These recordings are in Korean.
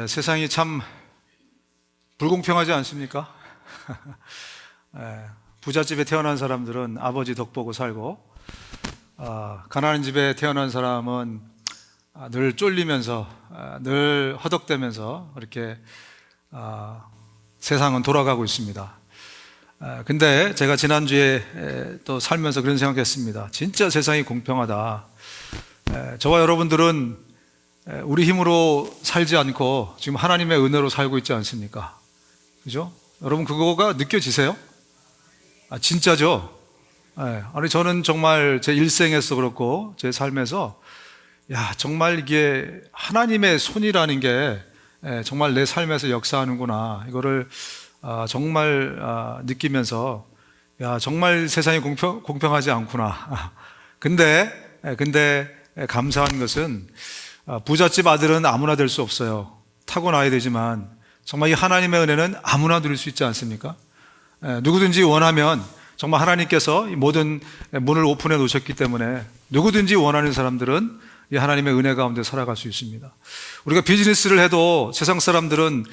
세상이 참 불공평하지 않습니까? 부잣집에 태어난 사람들은 아버지 덕 보고 살고, 가난한 집에 태어난 사람은 늘 쫄리면서, 늘 허덕대면서 이렇게 세상은 돌아가고 있습니다. 근데 제가 지난주에 또 살면서 그런 생각했습니다. 진짜 세상이 공평하다. 저와 여러분들은 우리 힘으로 살지 않고 지금 하나님의 은혜로 살고 있지 않습니까? 그죠? 여러분 그거가 느껴지세요? 진짜죠? 아니 저는 정말 제 일생에서 그렇고 제 삶에서 정말 이게 하나님의 손이라는 게 정말 내 삶에서 역사하는구나 이거를 정말 느끼면서 정말 세상이 공평하지 않구나. 근데 감사한 것은 부잣집 아들은 아무나 될 수 없어요. 타고나야 되지만 정말 이 하나님의 은혜는 아무나 누릴 수 있지 않습니까? 누구든지 원하면 정말 하나님께서 이 모든 문을 오픈해 놓으셨기 때문에 누구든지 원하는 사람들은 이 하나님의 은혜 가운데 살아갈 수 있습니다. 우리가 비즈니스를 해도 세상 사람들은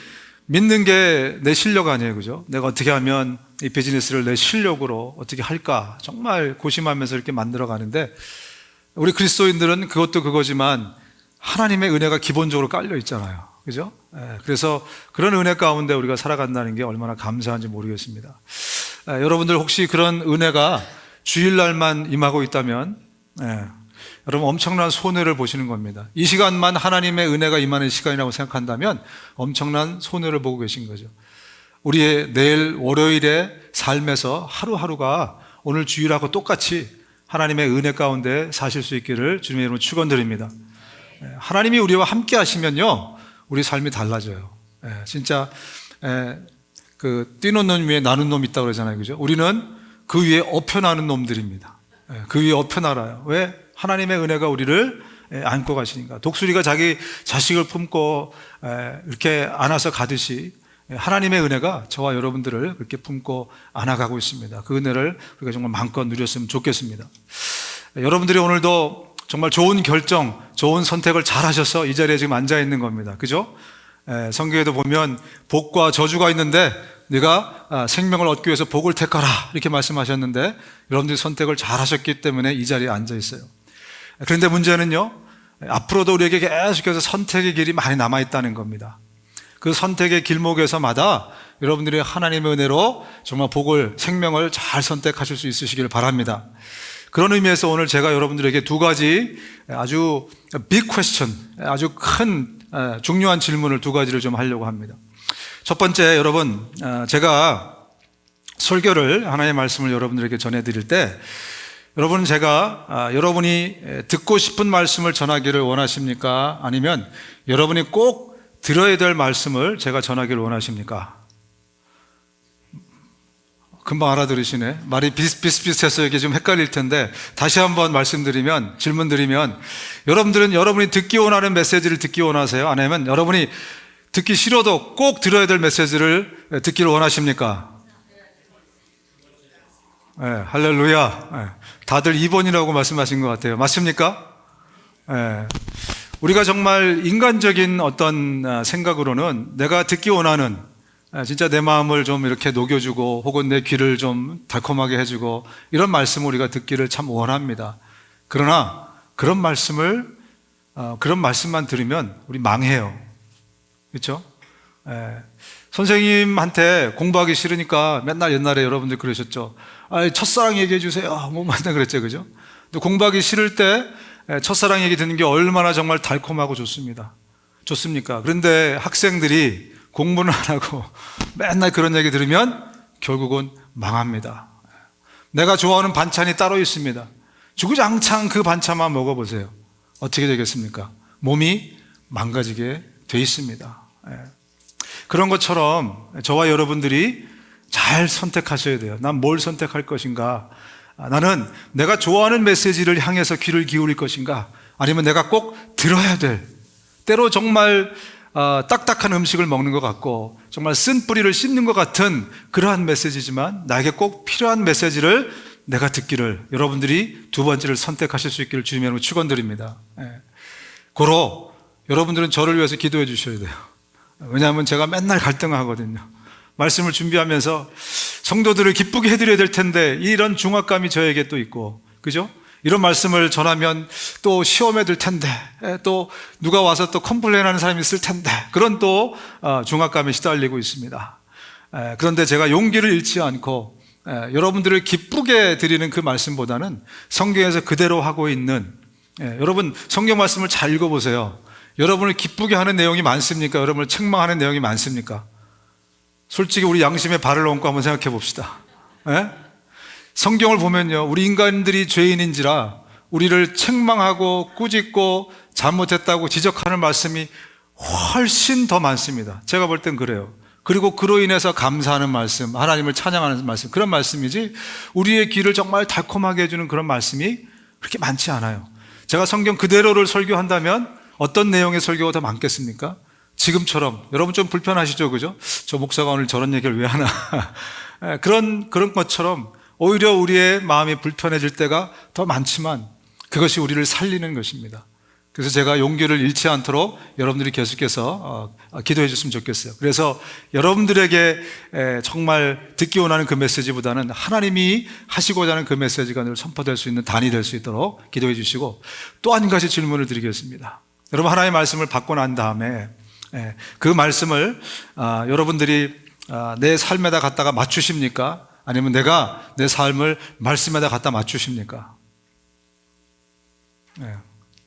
믿는 게 내 실력 아니에요, 그죠? 내가 어떻게 하면 이 비즈니스를 내 실력으로 어떻게 할까 정말 고심하면서 이렇게 만들어 가는데, 우리 그리스도인들은 그것도 그거지만 하나님의 은혜가 기본적으로 깔려 있잖아요, 그죠? 그래서 그런 은혜 가운데 우리가 살아간다는 게 얼마나 감사한지 모르겠습니다. 여러분들 혹시 그런 은혜가 주일날만 임하고 있다면 여러분 엄청난 손해를 보시는 겁니다. 이 시간만 하나님의 은혜가 임하는 시간이라고 생각한다면 엄청난 손해를 보고 계신 거죠. 우리의 내일 월요일의 삶에서 하루하루가 오늘 주일하고 똑같이 하나님의 은혜 가운데 사실 수 있기를 주님의 이름으로 축원드립니다. 하나님이 우리와 함께 하시면요 우리 삶이 달라져요. 진짜 그 뛰는 놈 위에 나는 놈 있다고 그러잖아요, 그죠? 우리는 그 위에 엎혀 나는 놈들입니다. 그 위에 엎혀 날아요. 왜? 하나님의 은혜가 우리를 안고 가시니까. 독수리가 자기 자식을 품고 이렇게 안아서 가듯이 하나님의 은혜가 저와 여러분들을 그렇게 품고 안아가고 있습니다. 그 은혜를 우리가 정말 마음껏 누렸으면 좋겠습니다. 여러분들이 오늘도 정말 좋은 결정, 좋은 선택을 잘 하셔서 이 자리에 지금 앉아 있는 겁니다. 그죠? 성경에도 보면 복과 저주가 있는데 네가 생명을 얻기 위해서 복을 택하라 이렇게 말씀하셨는데, 여러분들이 선택을 잘 하셨기 때문에 이 자리에 앉아 있어요. 그런데 문제는요, 앞으로도 우리에게 계속해서 선택의 길이 많이 남아있다는 겁니다. 그 선택의 길목에서마다 여러분들이 하나님의 은혜로 정말 복을, 생명을 잘 선택하실 수 있으시기를 바랍니다. 그런 의미에서 오늘 제가 여러분들에게 두 가지 아주 big question, 아주 큰 중요한 질문을 두 가지를 좀 하려고 합니다. 첫 번째, 여러분, 제가 설교를 하나님의 말씀을 여러분들에게 전해드릴 때 여러분, 제가 여러분이 듣고 싶은 말씀을 전하기를 원하십니까? 아니면 여러분이 꼭 들어야 될 말씀을 제가 전하기를 원하십니까? 금방 알아들으시네. 말이 비슷비슷해서 이게 좀 헷갈릴 텐데 다시 한번 질문드리면 여러분들은 여러분이 듣기 원하는 메시지를 듣기 원하세요? 아니면 여러분이 듣기 싫어도 꼭 들어야 될 메시지를 듣기를 원하십니까? 할렐루야. 다들 2번이라고 말씀하신 것 같아요. 맞습니까? 우리가 정말 인간적인 어떤 생각으로는 내가 듣기 원하는, 진짜 내 마음을 좀 이렇게 녹여주고 혹은 내 귀를 좀 달콤하게 해주고 이런 말씀을 우리가 듣기를 참 원합니다. 그러나 그런 말씀만 들으면 우리 망해요. 그렇죠? 선생님한테 공부하기 싫으니까 맨날 옛날에 여러분들 그러셨죠. 첫사랑 얘기해 주세요. 뭐 맨날 그랬죠, 그죠? 근데 공부하기 싫을 때 첫사랑 얘기 듣는 게 얼마나 정말 달콤하고 좋습니까? 그런데 학생들이 공부는 안 하고 맨날 그런 얘기 들으면 결국은 망합니다. 내가 좋아하는 반찬이 따로 있습니다. 주구장창 그 반찬만 먹어보세요. 어떻게 되겠습니까? 몸이 망가지게 돼 있습니다. 그런 것처럼 저와 여러분들이 잘 선택하셔야 돼요. 난 뭘 선택할 것인가? 나는 내가 좋아하는 메시지를 향해서 귀를 기울일 것인가? 아니면 내가 꼭 들어야 될, 때로 정말 딱딱한 음식을 먹는 것 같고 정말 쓴 뿌리를 씹는 것 같은 그러한 메시지지만 나에게 꼭 필요한 메시지를 내가 듣기를, 여러분들이 두 번째를 선택하실 수 있기를 주님의 이름으로 축원드립니다. 고로 여러분들은 저를 위해서 기도해 주셔야 돼요. 왜냐하면 제가 맨날 갈등하거든요. 말씀을 준비하면서 성도들을 기쁘게 해드려야 될 텐데 이런 중압감이 저에게 또 있고, 그죠? 이런 말씀을 전하면 또 시험에 들 텐데, 또 누가 와서 또 컴플레인하는 사람이 있을 텐데, 그런 또 중압감에 시달리고 있습니다. 그런데 제가 용기를 잃지 않고 여러분들을 기쁘게 드리는 그 말씀보다는 성경에서 그대로 하고 있는, 여러분 성경 말씀을 잘 읽어보세요. 여러분을 기쁘게 하는 내용이 많습니까? 여러분을 책망하는 내용이 많습니까? 솔직히 우리 양심에 발을 얹고 한번 생각해 봅시다. 성경을 보면요, 우리 인간들이 죄인인지라 우리를 책망하고 꾸짖고 잘못했다고 지적하는 말씀이 훨씬 더 많습니다. 제가 볼 땐 그래요. 그리고 그로 인해서 감사하는 말씀, 하나님을 찬양하는 말씀, 그런 말씀이지 우리의 귀를 정말 달콤하게 해주는 그런 말씀이 그렇게 많지 않아요. 제가 성경 그대로를 설교한다면 어떤 내용의 설교가 더 많겠습니까? 지금처럼. 여러분 좀 불편하시죠, 그죠? 저 목사가 오늘 저런 얘기를 왜 하나. 그런 것처럼 오히려 우리의 마음이 불편해질 때가 더 많지만 그것이 우리를 살리는 것입니다. 그래서 제가 용기를 잃지 않도록 여러분들이 계속해서 기도해 줬으면 좋겠어요. 그래서 여러분들에게 정말 듣기 원하는 그 메시지보다는 하나님이 하시고자 하는 그 메시지가 늘 선포될 수 있는 단이 될 수 있도록 기도해 주시고, 또 한 가지 질문을 드리겠습니다. 여러분, 하나님의 말씀을 받고 난 다음에 그 말씀을 여러분들이 내 삶에다 갖다가 맞추십니까? 아니면 내가 내 삶을 말씀에다 갖다 맞추십니까?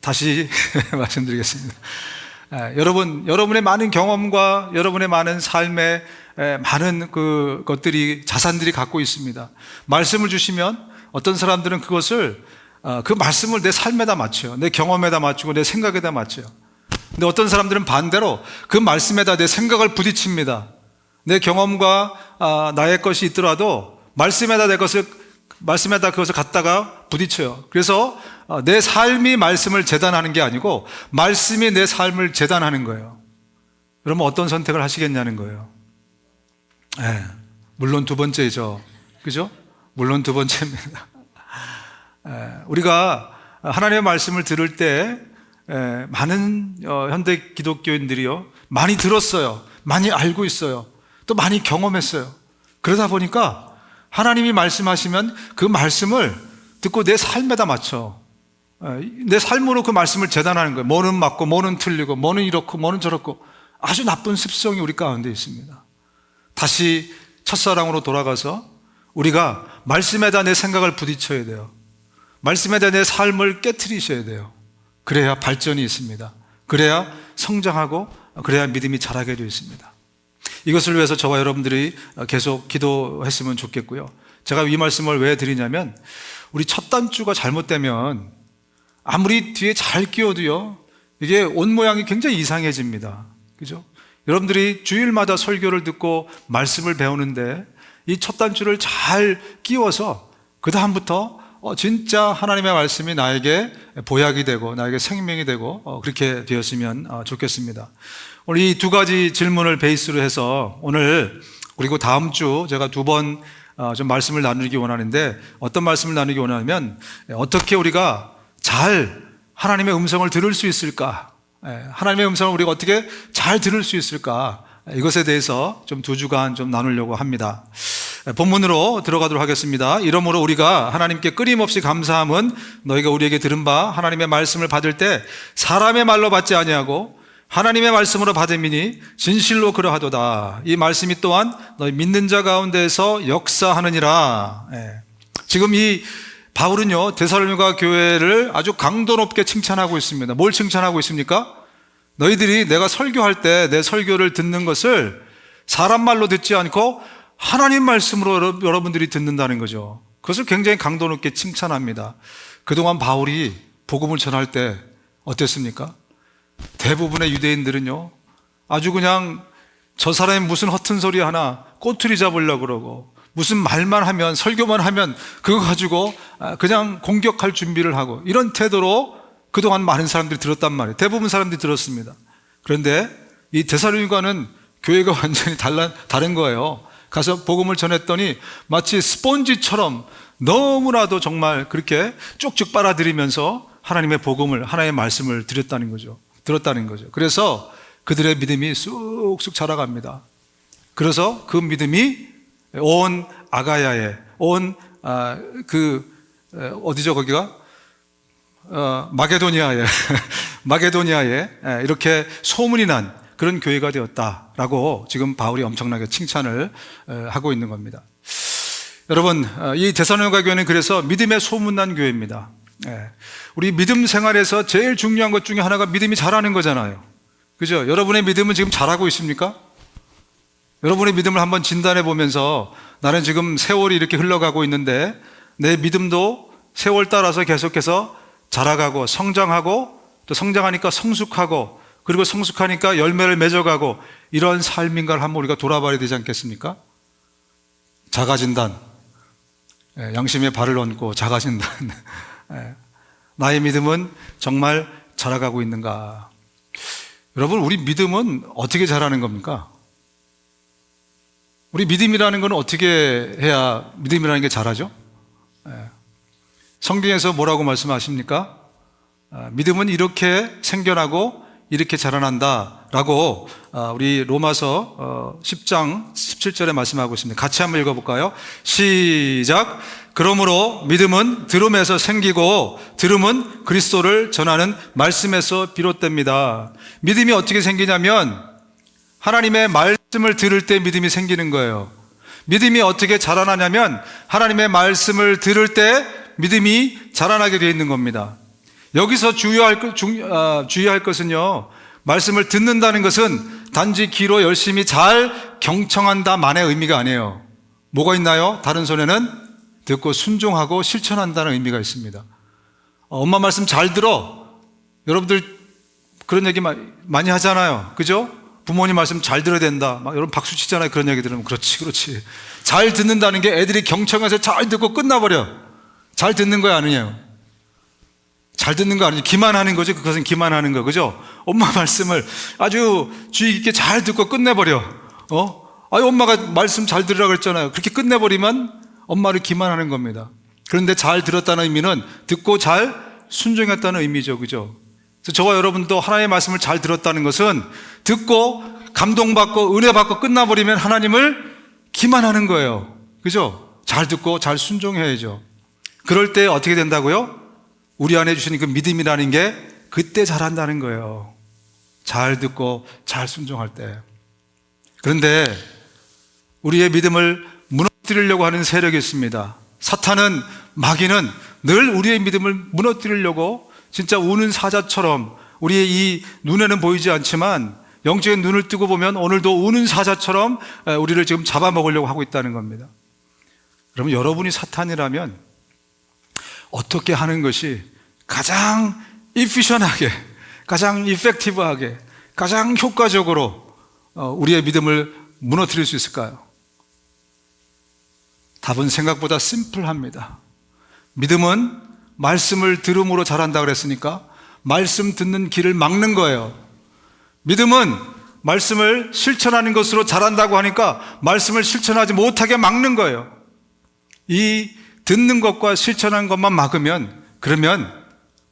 다시 말씀드리겠습니다. 여러분의 많은 경험과 여러분의 많은 삶의 많은 그 것들이, 자산들이 갖고 있습니다. 말씀을 주시면 어떤 사람들은 그것을 그 말씀을 내 삶에다 맞춰요. 내 경험에다 맞추고 내 생각에다 맞춰요. 근데 어떤 사람들은 반대로 그 말씀에다 내 생각을 부딪힙니다. 내 경험과 나의 것이 있더라도 말씀에다 그것을 갖다가 부딪혀요. 그래서 내 삶이 말씀을 재단하는 게 아니고 말씀이 내 삶을 재단하는 거예요. 그러면 어떤 선택을 하시겠냐는 거예요. 물론 두 번째죠. 그죠? 물론 두 번째입니다. 우리가 하나님의 말씀을 들을 때 많은 현대 기독교인들이요, 많이 들었어요. 많이 알고 있어요. 또 많이 경험했어요. 그러다 보니까 하나님이 말씀하시면 그 말씀을 듣고 내 삶에다 맞춰. 내 삶으로 그 말씀을 재단하는 거예요. 뭐는 맞고 뭐는 틀리고 뭐는 이렇고 뭐는 저렇고, 아주 나쁜 습성이 우리 가운데 있습니다. 다시 첫사랑으로 돌아가서 우리가 말씀에다 내 생각을 부딪혀야 돼요. 말씀에다 내 삶을 깨트리셔야 돼요. 그래야 발전이 있습니다. 그래야 성장하고 그래야 믿음이 자라게 되어 있습니다. 이것을 위해서 저와 여러분들이 계속 기도했으면 좋겠고요. 제가 이 말씀을 왜 드리냐면, 우리 첫 단추가 잘못되면 아무리 뒤에 잘 끼워도요, 이게 옷 모양이 굉장히 이상해집니다. 그죠? 여러분들이 주일마다 설교를 듣고 말씀을 배우는데 이 첫 단추를 잘 끼워서 그 다음부터 진짜 하나님의 말씀이 나에게 보약이 되고 나에게 생명이 되고 그렇게 되었으면 좋겠습니다. 오늘 이 두 가지 질문을 베이스로 해서 오늘 그리고 다음 주 제가 두 번 좀 말씀을 나누기 원하는데, 어떤 말씀을 나누기 원하냐면 어떻게 우리가 잘 하나님의 음성을 들을 수 있을까, 하나님의 음성을 우리가 어떻게 잘 들을 수 있을까, 이것에 대해서 좀 두 주간 좀 나누려고 합니다. 본문으로 들어가도록 하겠습니다. 이러므로 우리가 하나님께 끊임없이 감사함은 너희가 우리에게 들은 바 하나님의 말씀을 받을 때 사람의 말로 받지 아니하고 하나님의 말씀으로 받음이니 진실로 그러하도다. 이 말씀이 또한 너희 믿는 자 가운데서 역사하느니라. 지금 이 바울은요, 데살로니가 교회를 아주 강도 높게 칭찬하고 있습니다. 뭘 칭찬하고 있습니까? 너희들이 내가 설교할 때 내 설교를 듣는 것을 사람 말로 듣지 않고 하나님 말씀으로 여러분들이 듣는다는 거죠. 그것을 굉장히 강도 높게 칭찬합니다. 그동안 바울이 복음을 전할 때 어땠습니까? 대부분의 유대인들은요, 아주 그냥 저 사람이 무슨 허튼 소리 하나 꼬투리 잡으려고 그러고, 무슨 말만 하면, 설교만 하면 그거 가지고 그냥 공격할 준비를 하고, 이런 태도로 그동안 많은 사람들이 들었단 말이에요. 대부분 사람들이 들었습니다. 그런데 이 데살로니가는 교회가 완전히 다른 거예요. 가서 복음을 전했더니 마치 스폰지처럼 너무나도 정말 그렇게 쭉쭉 빨아들이면서 하나님의 복음을, 하나님의 말씀을 들었다는 거죠. 그래서 그들의 믿음이 쑥쑥 자라갑니다. 그래서 그 믿음이 온 아가야에, 어디죠, 거기가? 마게도니아에, 마게도니아에 이렇게 소문이 난 그런 교회가 되었다라고 지금 바울이 엄청나게 칭찬을 하고 있는 겁니다. 여러분, 이 데살로니가 교회는 그래서 믿음의 소문난 교회입니다. 우리 믿음 생활에서 제일 중요한 것 중에 하나가 믿음이 자라는 거잖아요. 그죠? 여러분의 믿음은 지금 자라고 있습니까? 여러분의 믿음을 한번 진단해 보면서 나는 지금 세월이 이렇게 흘러가고 있는데 내 믿음도 세월 따라서 계속해서 자라가고 성장하고 또 성장하니까 성숙하고 그리고 성숙하니까 열매를 맺어가고 이런 삶인가를 한번 우리가 돌아봐야 되지 않겠습니까? 자가진단, 양심의 발을 얹고 자가진단. 나의 믿음은 정말 자라가고 있는가? 여러분, 우리 믿음은 어떻게 자라는 겁니까? 우리 믿음이라는 건 어떻게 해야 믿음이라는 게 자라죠? 성경에서 뭐라고 말씀하십니까? 믿음은 이렇게 생겨나고 이렇게 자라난다 라고 우리 로마서 10장 17절에 말씀하고 있습니다. 같이 한번 읽어볼까요? 시작! 그러므로 믿음은 들음에서 생기고 들음은 그리스도를 전하는 말씀에서 비롯됩니다. 믿음이 어떻게 생기냐면 하나님의 말씀을 들을 때 믿음이 생기는 거예요. 믿음이 어떻게 자라나냐면 하나님의 말씀을 들을 때 믿음이 자라나게 되어 있는 겁니다. 여기서 주의할 것은요, 말씀을 듣는다는 것은 단지 귀로 열심히 잘 경청한다만의 의미가 아니에요. 뭐가 있나요? 다른 손에는 듣고 순종하고 실천한다는 의미가 있습니다. 엄마 말씀 잘 들어. 여러분들 그런 얘기 많이 하잖아요. 그죠? 부모님 말씀 잘 들어야 된다. 막 여러분 박수 치잖아요. 그런 얘기 들으면. 그렇지. 잘 듣는다는 게 애들이 경청해서 잘 듣고 끝나버려. 잘 듣는 거야, 아니에요? 잘 듣는 거 아니죠. 기만하는 거죠. 그것은 기만하는 거. 그죠? 엄마 말씀을 아주 주의 깊게 잘 듣고 끝내버려. 엄마가 말씀 잘 들으라고 그랬잖아요. 그렇게 끝내버리면 엄마를 기만하는 겁니다. 그런데 잘 들었다는 의미는 듣고 잘 순종했다는 의미죠. 그죠? 그래서 저와 여러분도 하나님의 말씀을 잘 들었다는 것은 듣고 감동받고 은혜받고 끝나버리면 하나님을 기만하는 거예요. 그죠? 잘 듣고 잘 순종해야죠. 그럴 때 어떻게 된다고요? 우리 안에 주시는 그 믿음이라는 게 그때 자란다는 거예요. 잘 듣고 잘 순종할 때. 그런데 우리의 믿음을 무너뜨리려고 하는 세력이 있습니다. 사탄은, 마귀는 늘 우리의 믿음을 무너뜨리려고 진짜 우는 사자처럼 우리의 이 눈에는 보이지 않지만 영적인 눈을 뜨고 보면 오늘도 우는 사자처럼 우리를 지금 잡아먹으려고 하고 있다는 겁니다. 그러면 여러분이 사탄이라면 어떻게 하는 것이 가장 이피션하게, 가장 이펙티브하게, 가장 효과적으로 우리의 믿음을 무너뜨릴 수 있을까요? 답은 생각보다 심플합니다. 믿음은 말씀을 들음으로 자란다 그랬으니까 말씀 듣는 길을 막는 거예요. 믿음은 말씀을 실천하는 것으로 자란다고 하니까 말씀을 실천하지 못하게 막는 거예요. 이 듣는 것과 실천하는 것만 막으면 그러면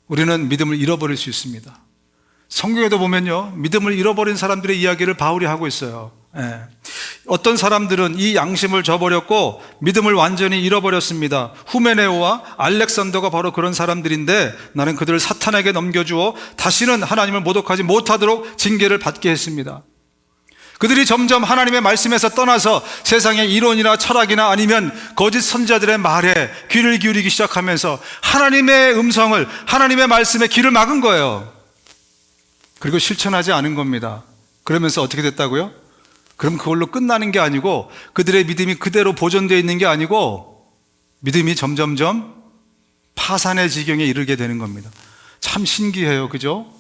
우리는 믿음을 잃어버릴 수 있습니다. 성경에도 보면요, 믿음을 잃어버린 사람들의 이야기를 바울이 하고 있어요. 어떤 사람들은 이 양심을 저버렸고 믿음을 완전히 잃어버렸습니다. 후메네오와 알렉산더가 바로 그런 사람들인데 나는 그들을 사탄에게 넘겨주어 다시는 하나님을 모독하지 못하도록 징계를 받게 했습니다. 그들이 점점 하나님의 말씀에서 떠나서 세상의 이론이나 철학이나 아니면 거짓 선지자들의 말에 귀를 기울이기 시작하면서 하나님의 음성을, 하나님의 말씀에 귀를 막은 거예요. 그리고 실천하지 않은 겁니다. 그러면서 어떻게 됐다고요? 그럼 그걸로 끝나는 게 아니고 그들의 믿음이 그대로 보존되어 있는 게 아니고 믿음이 점점점 파산의 지경에 이르게 되는 겁니다. 참 신기해요. 그죠?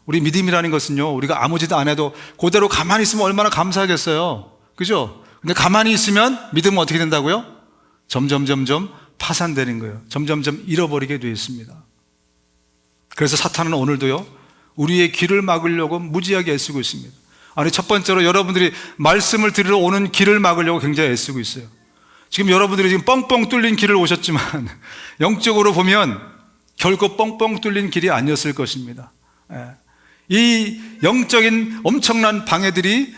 우리 믿음이라는 것은요, 우리가 아무 짓 안 해도 그대로 가만히 있으면 얼마나 감사하겠어요. 그죠? 근데 가만히 있으면 믿음은 어떻게 된다고요? 점점 파산되는 거예요. 점점 잃어버리게 되어 있습니다. 그래서 사탄은 오늘도요, 우리의 귀를 막으려고 무지하게 애쓰고 있습니다. 아니, 첫 번째로 여러분들이 말씀을 들으러 오는 길을 막으려고 굉장히 애쓰고 있어요. 지금 여러분들이 지금 뻥뻥 뚫린 길을 오셨지만 영적으로 보면 결코 뻥뻥 뚫린 길이 아니었을 것입니다. 이 영적인 엄청난 방해들이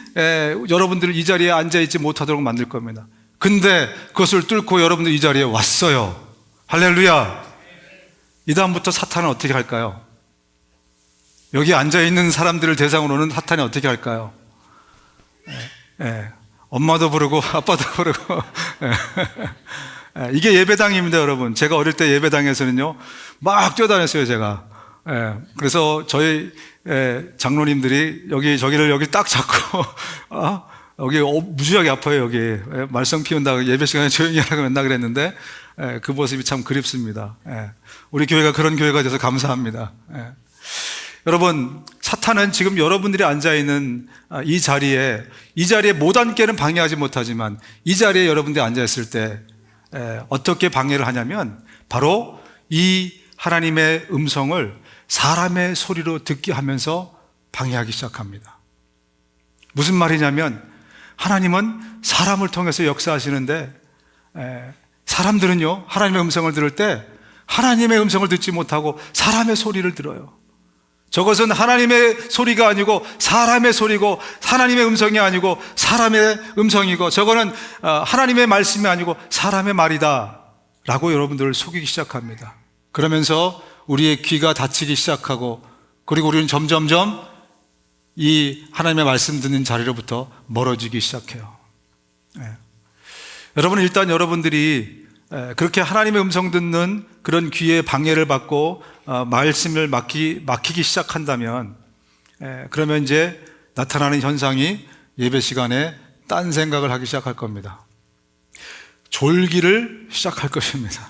여러분들을 이 자리에 앉아있지 못하도록 만들 겁니다. 근데 그것을 뚫고 여러분들 이 자리에 왔어요. 할렐루야. 이 다음부터 사탄은 어떻게 할까요? 여기 앉아있는 사람들을 대상으로는 사탄이 어떻게 할까요? 엄마도 부르고 아빠도 부르고 이게 예배당입니다, 여러분. 제가 어릴 때 예배당에서는요 막 뛰어다녔어요, 제가. 그래서 저희 장로님들이 저기를 여기 딱 잡고 여기 무지하게 아파요. 여기 말썽 피운다고 예배 시간에 조용히 하라고 맨날 그랬는데 그 모습이 참 그립습니다. 우리 교회가 그런 교회가 돼서 감사합니다. 여러분, 사탄은 지금 여러분들이 앉아있는 이 자리에 못 앉게는 방해하지 못하지만 이 자리에 여러분들이 앉아있을 때 어떻게 방해를 하냐면 바로 이 하나님의 음성을 사람의 소리로 듣게 하면서 방해하기 시작합니다. 무슨 말이냐면 하나님은 사람을 통해서 역사하시는데 사람들은요 하나님의 음성을 들을 때 하나님의 음성을 듣지 못하고 사람의 소리를 들어요. 저것은 하나님의 소리가 아니고 사람의 소리고, 하나님의 음성이 아니고 사람의 음성이고, 저거는 하나님의 말씀이 아니고 사람의 말이다 라고 여러분들을 속이기 시작합니다. 그러면서 우리의 귀가 닫히기 시작하고, 그리고 우리는 점점점 이 하나님의 말씀 듣는 자리로부터 멀어지기 시작해요. 여러분은 일단 여러분들이 그렇게 하나님의 음성 듣는 그런 귀에 방해를 받고 말씀을 막히기 시작한다면, 그러면 이제 나타나는 현상이 예배 시간에 딴 생각을 하기 시작할 겁니다. 졸기를 시작할 것입니다.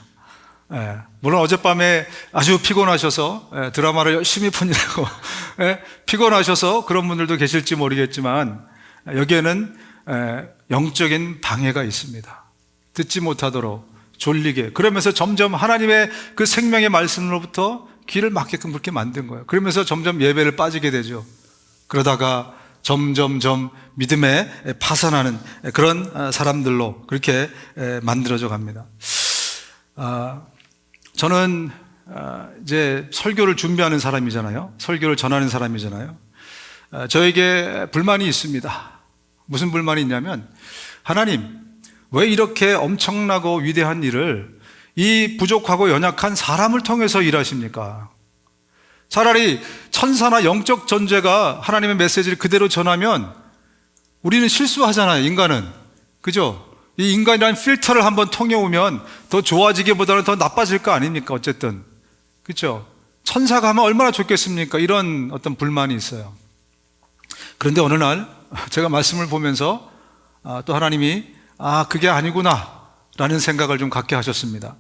물론 어젯밤에 아주 피곤하셔서 드라마를 열심히 보느라고 피곤하셔서 그런 분들도 계실지 모르겠지만, 여기에는 영적인 방해가 있습니다. 듣지 못하도록 졸리게, 그러면서 점점 하나님의 그 생명의 말씀으로부터 귀를 막게끔 그렇게 만든 거예요. 그러면서 점점 예배를 빠지게 되죠. 그러다가 점점점 믿음에 파산하는 그런 사람들로 그렇게 만들어져 갑니다. 저는 이제 설교를 준비하는 사람이잖아요. 설교를 전하는 사람이잖아요. 저에게 불만이 있습니다. 무슨 불만이 있냐면, 하나님, 왜 이렇게 엄청나고 위대한 일을 이 부족하고 연약한 사람을 통해서 일하십니까? 차라리 천사나 영적 존재가 하나님의 메시지를 그대로 전하면 우리는 실수하잖아요, 인간은. 그죠? 이 인간이라는 필터를 한번 통해오면 더 좋아지기보다는 더 나빠질 거 아닙니까? 어쨌든. 그죠? 천사가 하면 얼마나 좋겠습니까? 이런 어떤 불만이 있어요. 그런데 어느 날 제가 말씀을 보면서 또 하나님이 그게 아니구나 라는 생각을 좀 갖게 하셨습니다.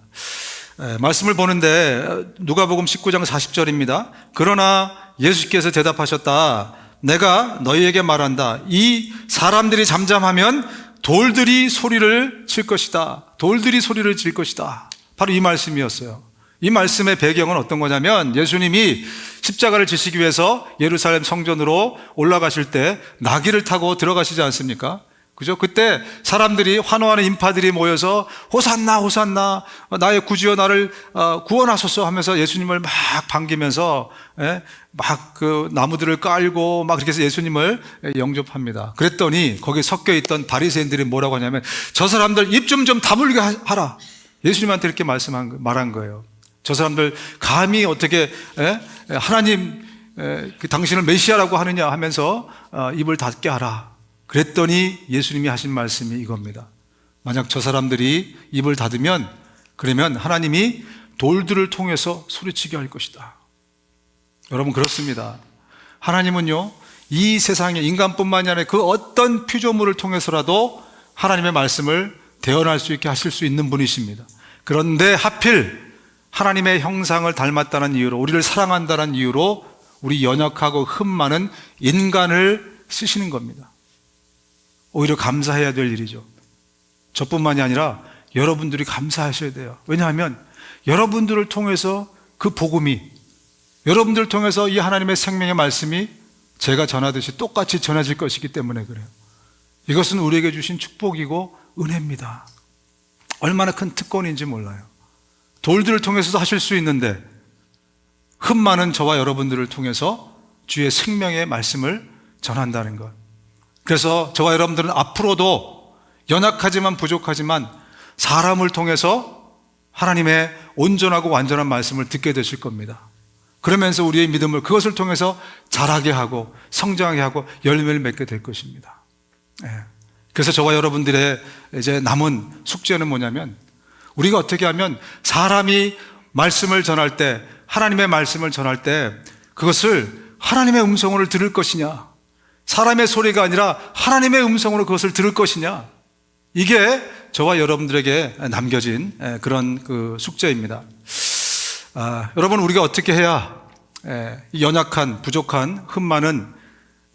말씀을 보는데 누가복음 19장 40절입니다. 그러나 예수께서 대답하셨다. 내가 너희에게 말한다. 이 사람들이 잠잠하면 돌들이 소리를 칠 것이다. 돌들이 소리를 칠 것이다. 바로 이 말씀이었어요. 이 말씀의 배경은 어떤 거냐면, 예수님이 십자가를 지시기 위해서 예루살렘 성전으로 올라가실 때 나귀를 타고 들어가시지 않습니까? 그죠? 그때 사람들이, 환호하는 인파들이 모여서 호산나 호산나 나의 구주여 나를 구원하소서 하면서 예수님을 막 반기면서 막 그 나무들을 깔고 막 그렇게 해서 예수님을 영접합니다. 그랬더니 거기에 섞여 있던 바리새인들이 뭐라고 하냐면, 저 사람들 입 좀 다물게 하라. 예수님한테 이렇게 말한 거예요. 저 사람들 감히 어떻게 하나님 당신을 메시아라고 하느냐 하면서 입을 닫게 하라. 그랬더니 예수님이 하신 말씀이 이겁니다. 만약 저 사람들이 입을 닫으면, 그러면 하나님이 돌들을 통해서 소리치게 할 것이다. 여러분, 그렇습니다. 하나님은요, 이 세상에 인간뿐만이 아니라 그 어떤 피조물을 통해서라도 하나님의 말씀을 대언할 수 있게 하실 수 있는 분이십니다. 그런데 하필 하나님의 형상을 닮았다는 이유로, 우리를 사랑한다는 이유로 우리 연약하고 흠 많은 인간을 쓰시는 겁니다. 오히려 감사해야 될 일이죠. 저뿐만이 아니라 여러분들이 감사하셔야 돼요. 왜냐하면 여러분들을 통해서 그 복음이, 여러분들을 통해서 이 하나님의 생명의 말씀이 제가 전하듯이 똑같이 전해질 것이기 때문에 그래요. 이것은 우리에게 주신 축복이고 은혜입니다. 얼마나 큰 특권인지 몰라요. 돌들을 통해서도 하실 수 있는데 흠 많은 저와 여러분들을 통해서 주의 생명의 말씀을 전한다는 것. 그래서 저와 여러분들은 앞으로도 연약하지만 부족하지만 사람을 통해서 하나님의 온전하고 완전한 말씀을 듣게 되실 겁니다. 그러면서 우리의 믿음을 그것을 통해서 자라게 하고 성장하게 하고 열매를 맺게 될 것입니다. 그래서 저와 여러분들의 이제 남은 숙제는 뭐냐면, 우리가 어떻게 하면 사람이 말씀을 전할 때, 하나님의 말씀을 전할 때 그것을 하나님의 음성으로 들을 것이냐, 사람의 소리가 아니라 하나님의 음성으로 그것을 들을 것이냐, 이게 저와 여러분들에게 남겨진 그런 그 숙제입니다. 여러분, 우리가 어떻게 해야 이 연약한, 부족한, 흠 많은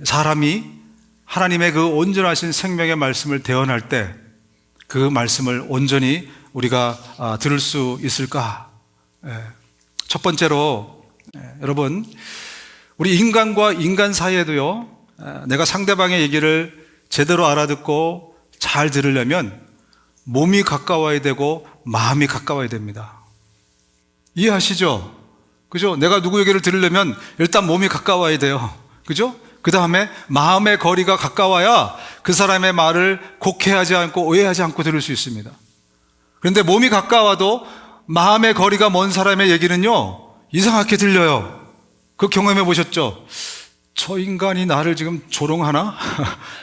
사람이 하나님의 그 온전하신 생명의 말씀을 대언할 때 그 말씀을 온전히 우리가 들을 수 있을까? 첫 번째로, 여러분, 우리 인간과 인간 사이에도요, 내가 상대방의 얘기를 제대로 알아듣고 잘 들으려면 몸이 가까워야 되고 마음이 가까워야 됩니다. 이해하시죠? 그죠? 내가 누구 얘기를 들으려면 일단 몸이 가까워야 돼요. 그죠? 그 다음에 마음의 거리가 가까워야 그 사람의 말을 곡해하지 않고 오해하지 않고 들을 수 있습니다. 그런데 몸이 가까워도 마음의 거리가 먼 사람의 얘기는요, 이상하게 들려요. 그 경험해 보셨죠? 저 인간이 나를 지금 조롱하나?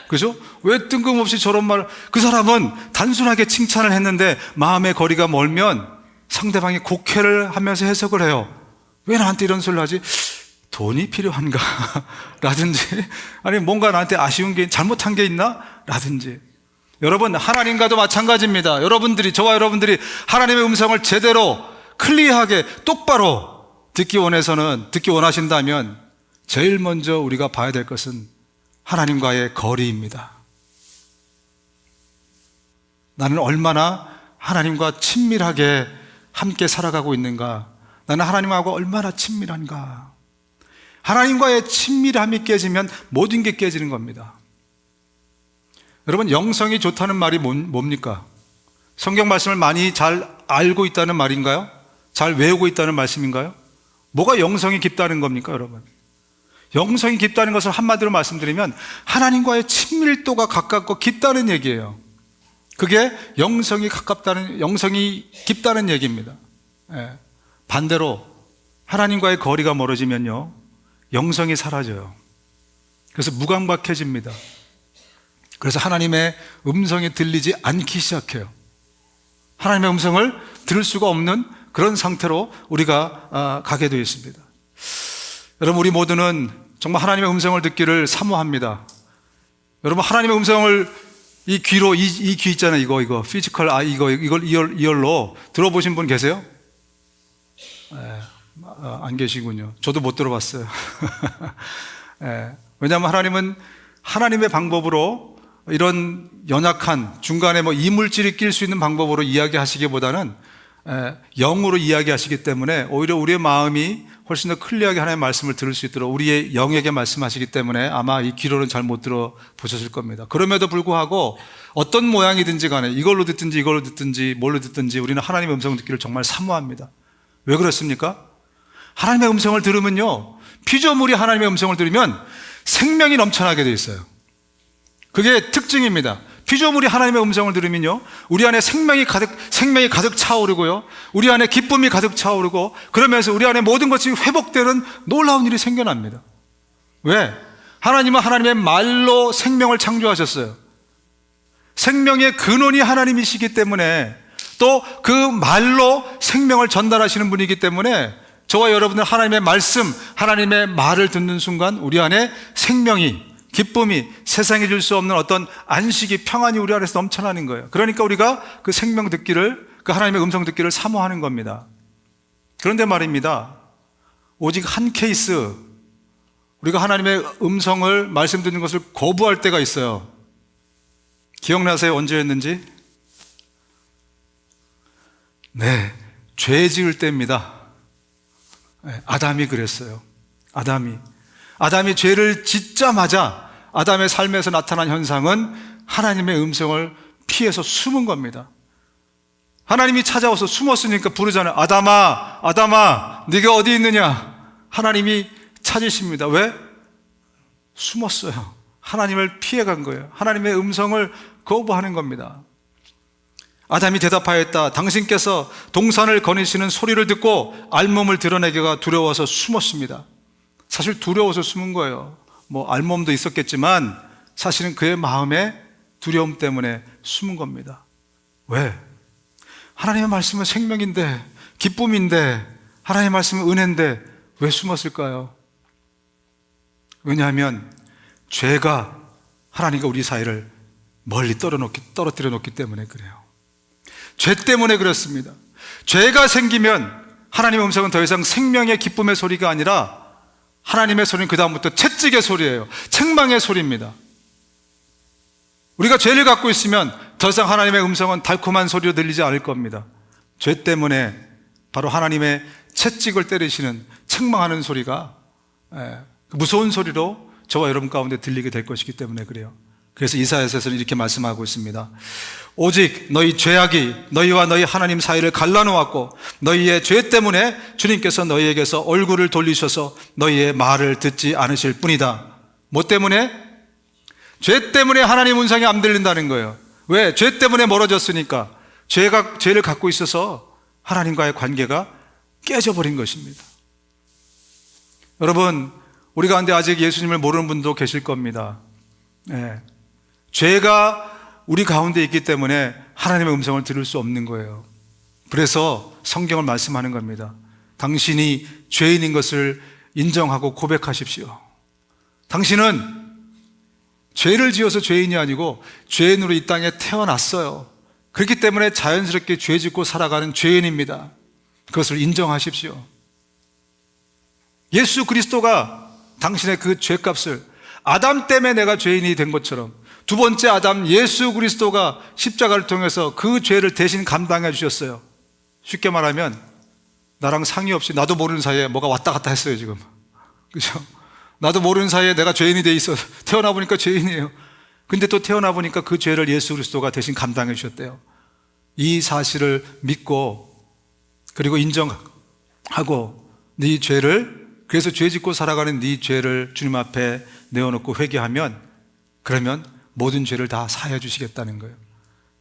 그죠? 왜 뜬금없이 저런 말, 그 사람은 단순하게 칭찬을 했는데 마음의 거리가 멀면 상대방이 곡해를 하면서 해석을 해요. 왜 나한테 이런 소리를 하지? 돈이 필요한가? 라든지, 아니 뭔가 나한테 아쉬운 게, 잘못한 게 있나? 라든지. 여러분, 하나님과도 마찬가지입니다. 저와 여러분들이 하나님의 음성을 제대로 클리어하게 똑바로 듣기 원하신다면 제일 먼저 우리가 봐야 될 것은 하나님과의 거리입니다. 나는 얼마나 하나님과 친밀하게 함께 살아가고 있는가? 나는 하나님하고 얼마나 친밀한가? 하나님과의 친밀함이 깨지면 모든 게 깨지는 겁니다. 여러분, 영성이 좋다는 말이 뭡니까? 성경 말씀을 많이 잘 알고 있다는 말인가요? 잘 외우고 있다는 말씀인가요? 뭐가 영성이 깊다는 겁니까, 여러분? 영성이 깊다는 것을 한마디로 말씀드리면 하나님과의 친밀도가 가깝고 깊다는 얘기예요. 그게 영성이 깊다는 얘기입니다. 반대로 하나님과의 거리가 멀어지면요, 영성이 사라져요. 그래서 무감각해집니다. 그래서 하나님의 음성이 들리지 않기 시작해요. 하나님의 음성을 들을 수가 없는 그런 상태로 우리가 가게 되어 있습니다. 여러분, 우리 모두는 정말 하나님의 음성을 듣기를 사모합니다. 여러분, 하나님의 음성을 이 귀로, 이 귀 있잖아요. 이거 피지컬 이걸 이열로 들어보신 분 계세요? 안 계시군요. 저도 못 들어봤어요. 왜냐하면 하나님은 하나님의 방법으로 이런 연약한 중간에 이물질이 낄 수 있는 방법으로 이야기하시기보다는 영으로 이야기하시기 때문에 오히려 우리의 마음이 훨씬 더 클리어하게 하나님의 말씀을 들을 수 있도록 우리의 영에게 말씀하시기 때문에 아마 이 귀로는 잘 못 들어보셨을 겁니다. 그럼에도 불구하고 어떤 모양이든지 간에 이걸로 듣든지 뭘로 듣든지 우리는 하나님의 음성을 듣기를 정말 사모합니다. 왜 그렇습니까? 하나님의 음성을 들으면요, 피조물이 하나님의 음성을 들으면 생명이 넘쳐나게 돼 있어요. 그게 특징입니다. 피조물이 하나님의 음성을 들으면요, 우리 안에 생명이 가득 차오르고요, 우리 안에 기쁨이 가득 차오르고, 그러면서 우리 안에 모든 것이 회복되는 놀라운 일이 생겨납니다. 왜? 하나님은 하나님의 말로 생명을 창조하셨어요. 생명의 근원이 하나님이시기 때문에, 또 그 말로 생명을 전달하시는 분이기 때문에 저와 여러분들 하나님의 말씀, 하나님의 말을 듣는 순간 우리 안에 생명이, 기쁨이, 세상에 줄 수 없는 어떤 안식이, 평안이 우리 안에서 넘쳐나는 거예요. 그러니까 우리가 그 생명 듣기를, 그 하나님의 음성 듣기를 사모하는 겁니다. 그런데 말입니다, 오직 한 케이스, 우리가 하나님의 음성을 말씀 듣는 것을 거부할 때가 있어요. 기억나세요? 언제였는지? 네, 죄 지을 때입니다. 아담이 그랬어요. 아담이 죄를 짓자마자 아담의 삶에서 나타난 현상은 하나님의 음성을 피해서 숨은 겁니다. 하나님이 찾아와서 숨었으니까 부르잖아요. 아담아, 네가 어디 있느냐? 하나님이 찾으십니다. 왜? 숨었어요. 하나님을 피해간 거예요. 하나님의 음성을 거부하는 겁니다. 아담이 대답하였다. 당신께서 동산을 거니시는 소리를 듣고 알몸을 드러내기가 두려워서 숨었습니다. 사실 두려워서 숨은 거예요. 알몸도 있었겠지만 사실은 그의 마음에 두려움 때문에 숨은 겁니다. 왜? 하나님의 말씀은 생명인데, 기쁨인데, 하나님의 말씀은 은혜인데 왜 숨었을까요? 왜냐하면 죄가 하나님과 우리 사이를 멀리 떨어뜨려 놓기 때문에 그래요. 죄 때문에 그렇습니다. 죄가 생기면 하나님의 음성은 더 이상 생명의 기쁨의 소리가 아니라 하나님의 소리는 그 다음부터 채찍의 소리예요. 책망의 소리입니다. 우리가 죄를 갖고 있으면 더 이상 하나님의 음성은 달콤한 소리로 들리지 않을 겁니다. 죄 때문에 바로 하나님의 채찍을 때리시는 책망하는 소리가 무서운 소리로 저와 여러분 가운데 들리게 될 것이기 때문에 그래요. 그래서 이사야서는 이렇게 말씀하고 있습니다. 오직 너희 죄악이 너희와 너희 하나님 사이를 갈라놓았고 너희의 죄 때문에 주님께서 너희에게서 얼굴을 돌리셔서 너희의 말을 듣지 않으실 뿐이다. 뭐 때문에? 죄 때문에 하나님 음성이 안 들린다는 거예요. 왜? 죄 때문에 멀어졌으니까. 죄를 갖고 있어서 하나님과의 관계가 깨져버린 것입니다. 여러분, 우리 가운데 아직 예수님을 모르는 분도 계실 겁니다. 죄가 우리 가운데 있기 때문에 하나님의 음성을 들을 수 없는 거예요. 그래서 성경을 말씀하는 겁니다. 당신이 죄인인 것을 인정하고 고백하십시오. 당신은 죄를 지어서 죄인이 아니고 죄인으로 이 땅에 태어났어요. 그렇기 때문에 자연스럽게 죄 짓고 살아가는 죄인입니다. 그것을 인정하십시오. 예수 그리스도가 당신의 그 죄값을 아담 때문에 내가 죄인이 된 것처럼 두 번째 아담 예수 그리스도가 십자가를 통해서 그 죄를 대신 감당해 주셨어요. 쉽게 말하면 나랑 상의 없이 나도 모르는 사이에 뭐가 왔다 갔다 했어요 지금. 그죠? 나도 모르는 사이에 내가 죄인이 돼 있어. 태어나 보니까 죄인이에요. 근데 또 태어나 보니까 그 죄를 예수 그리스도가 대신 감당해 주셨대요. 이 사실을 믿고 그리고 인정하고 네 죄를, 그래서 죄 짓고 살아가는 네 죄를 주님 앞에 내어놓고 회개하면, 그러면 모든 죄를 다 사해 주시겠다는 거예요.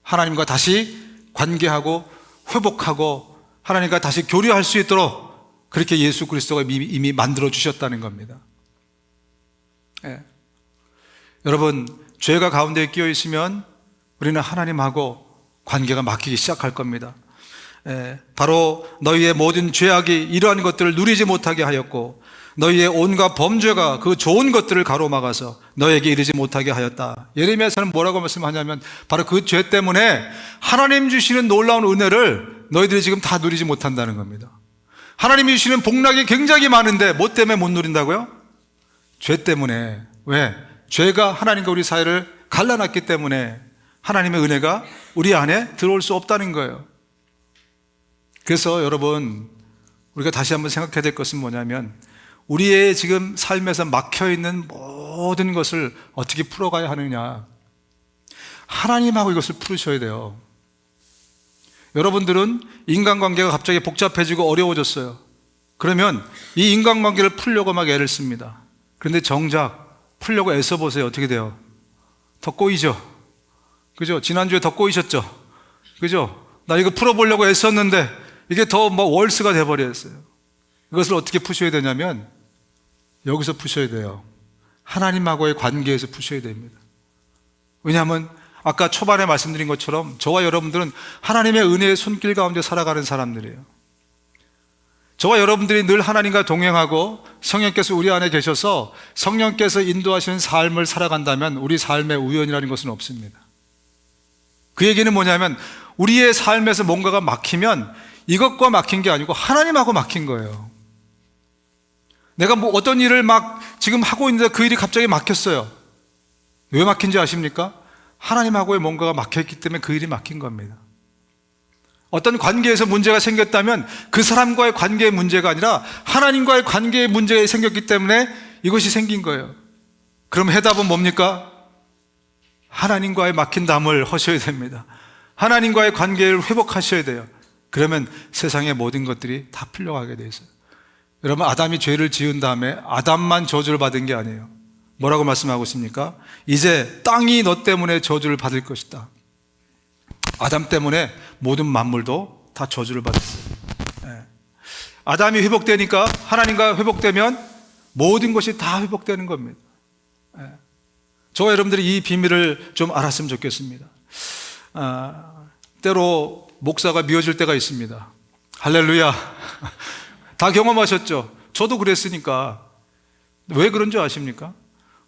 하나님과 다시 관계하고 회복하고 하나님과 다시 교류할 수 있도록 그렇게 예수 그리스도가 이미 만들어 주셨다는 겁니다. 여러분, 죄가 가운데 끼어 있으면 우리는 하나님하고 관계가 막히기 시작할 겁니다. 바로 너희의 모든 죄악이 이러한 것들을 누리지 못하게 하였고 너희의 온갖 범죄가 그 좋은 것들을 가로막아서 너에게 이르지 못하게 하였다. 예레미야서는 뭐라고 말씀하냐면 바로 그 죄 때문에 하나님 주시는 놀라운 은혜를 너희들이 지금 다 누리지 못한다는 겁니다. 하나님이 주시는 복락이 굉장히 많은데 뭐 때문에 못 누린다고요? 죄 때문에. 왜? 죄가 하나님과 우리 사이를 갈라놨기 때문에 하나님의 은혜가 우리 안에 들어올 수 없다는 거예요. 그래서 여러분, 우리가 다시 한번 생각해야 될 것은 뭐냐면 우리의 지금 삶에서 막혀있는 모든 것을 어떻게 풀어가야 하느냐. 하나님하고 이것을 풀으셔야 돼요. 여러분들은 인간관계가 갑자기 복잡해지고 어려워졌어요. 그러면 이 인간관계를 풀려고 막 애를 씁니다. 그런데 정작 풀려고 애써 보세요. 어떻게 돼요? 더 꼬이죠? 그죠? 지난주에 더 꼬이셨죠? 그죠? 나 이거 풀어보려고 애썼는데 이게 더 월스가 돼버렸어요. 이것을 어떻게 푸셔야 되냐면 여기서 푸셔야 돼요. 하나님하고의 관계에서 푸셔야 됩니다. 왜냐하면 아까 초반에 말씀드린 것처럼 저와 여러분들은 하나님의 은혜의 손길 가운데 살아가는 사람들이에요. 저와 여러분들이 늘 하나님과 동행하고 성령께서 우리 안에 계셔서 성령께서 인도하시는 삶을 살아간다면 우리 삶에 우연이라는 것은 없습니다. 그 얘기는 뭐냐면 우리의 삶에서 뭔가가 막히면 이것과 막힌 게 아니고 하나님하고 막힌 거예요. 내가 어떤 일을 막 지금 하고 있는데 그 일이 갑자기 막혔어요. 왜 막힌지 아십니까? 하나님하고의 뭔가가 막혔기 때문에 그 일이 막힌 겁니다. 어떤 관계에서 문제가 생겼다면 그 사람과의 관계의 문제가 아니라 하나님과의 관계의 문제가 생겼기 때문에 이것이 생긴 거예요. 그럼 해답은 뭡니까? 하나님과의 막힌 담을 허셔야 됩니다. 하나님과의 관계를 회복하셔야 돼요. 그러면 세상의 모든 것들이 다 풀려가게 돼 있어요. 여러분, 아담이 죄를 지은 다음에 아담만 저주를 받은 게 아니에요. 뭐라고 말씀하고 있습니까? 이제 땅이 너 때문에 저주를 받을 것이다. 아담 때문에 모든 만물도 다 저주를 받았어요. 아담이 회복되니까, 하나님과 회복되면 모든 것이 다 회복되는 겁니다. 저와 여러분들이 이 비밀을 좀 알았으면 좋겠습니다. 때로 목사가 미워질 때가 있습니다. 할렐루야. 다 경험하셨죠? 저도 그랬으니까. 왜 그런 줄 아십니까?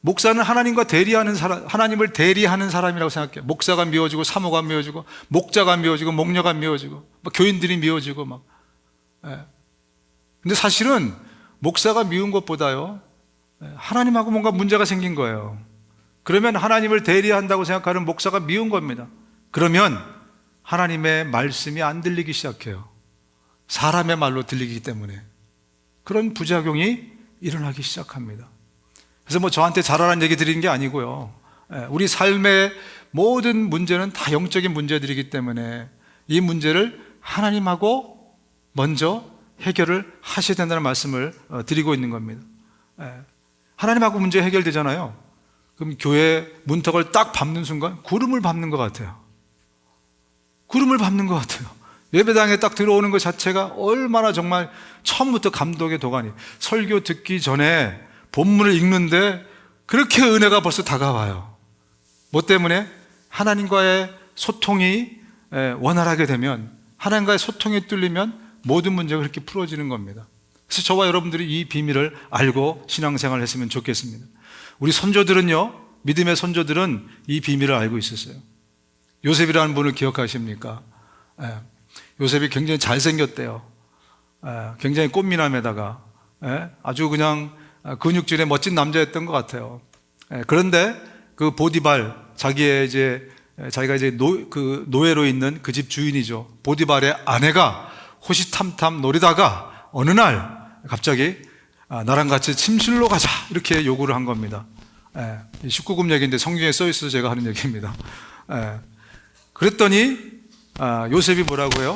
목사는 하나님과 대리하는 사람, 하나님을 대리하는 사람이라고 생각해요. 목사가 미워지고, 사모가 미워지고, 목자가 미워지고, 목녀가 미워지고, 교인들이 미워지고, 막. 근데 사실은 목사가 미운 것보다요, 하나님하고 뭔가 문제가 생긴 거예요. 그러면 하나님을 대리한다고 생각하는 목사가 미운 겁니다. 그러면 하나님의 말씀이 안 들리기 시작해요. 사람의 말로 들리기 때문에. 그런 부작용이 일어나기 시작합니다. 그래서 뭐 저한테 잘하라는 얘기 드리는 게 아니고요. 우리 삶의 모든 문제는 다 영적인 문제들이기 때문에 이 문제를 하나님하고 먼저 해결을 하셔야 된다는 말씀을 드리고 있는 겁니다. 하나님하고 문제 해결되잖아요. 그럼 교회 문턱을 딱 밟는 순간 구름을 밟는 것 같아요. 구름을 밟는 것 같아요. 예배당에 딱 들어오는 것 자체가 얼마나 정말 처음부터 감동의 도가니. 설교 듣기 전에 본문을 읽는데 그렇게 은혜가 벌써 다가와요. 뭐 때문에? 하나님과의 소통이 원활하게 되면, 하나님과의 소통이 뚫리면 모든 문제가 그렇게 풀어지는 겁니다. 그래서 저와 여러분들이 이 비밀을 알고 신앙생활을 했으면 좋겠습니다. 우리 선조들은요, 믿음의 선조들은 이 비밀을 알고 있었어요. 요셉이라는 분을 기억하십니까? 요셉이 굉장히 잘생겼대요. 굉장히 꽃미남에다가 아주 그냥 근육질의 멋진 남자였던 것 같아요. 그런데 그 보디발, 자기가 이제 노예로 있는 그 집 주인이죠. 보디발의 아내가 호시탐탐 노리다가 어느 날 갑자기 나랑 같이 침실로 가자 이렇게 요구를 한 겁니다. 19금 얘기인데 성경에 써 있어서 제가 하는 얘기입니다. 그랬더니 요셉이 뭐라고 해요?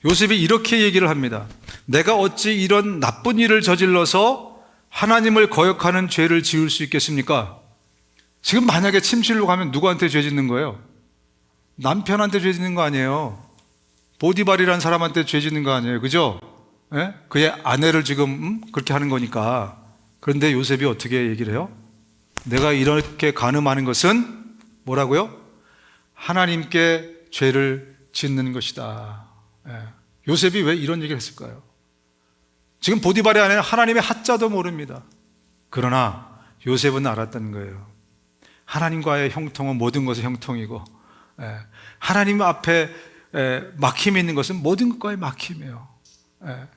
요셉이 이렇게 얘기를 합니다. 내가 어찌 이런 나쁜 일을 저질러서 하나님을 거역하는 죄를 지을 수 있겠습니까? 지금 만약에 침실로 가면 누구한테 죄 짓는 거예요? 남편한테 죄 짓는 거 아니에요. 보디발이라는 사람한테 죄 짓는 거 아니에요. 그죠? 그의 아내를 지금 그렇게 하는 거니까. 그런데 요셉이 어떻게 얘기를 해요? 내가 이렇게 간음하는 것은 뭐라고요? 하나님께 죄를 짓는 것이다. 요셉이 왜 이런 얘기를 했을까요? 지금 보디발의 아내는 하나님의 하자도 모릅니다. 그러나 요셉은 알았던 거예요. 하나님과의 형통은 모든 것의 형통이고, 하나님 앞에 막힘이 있는 것은 모든 것과의 막힘이에요.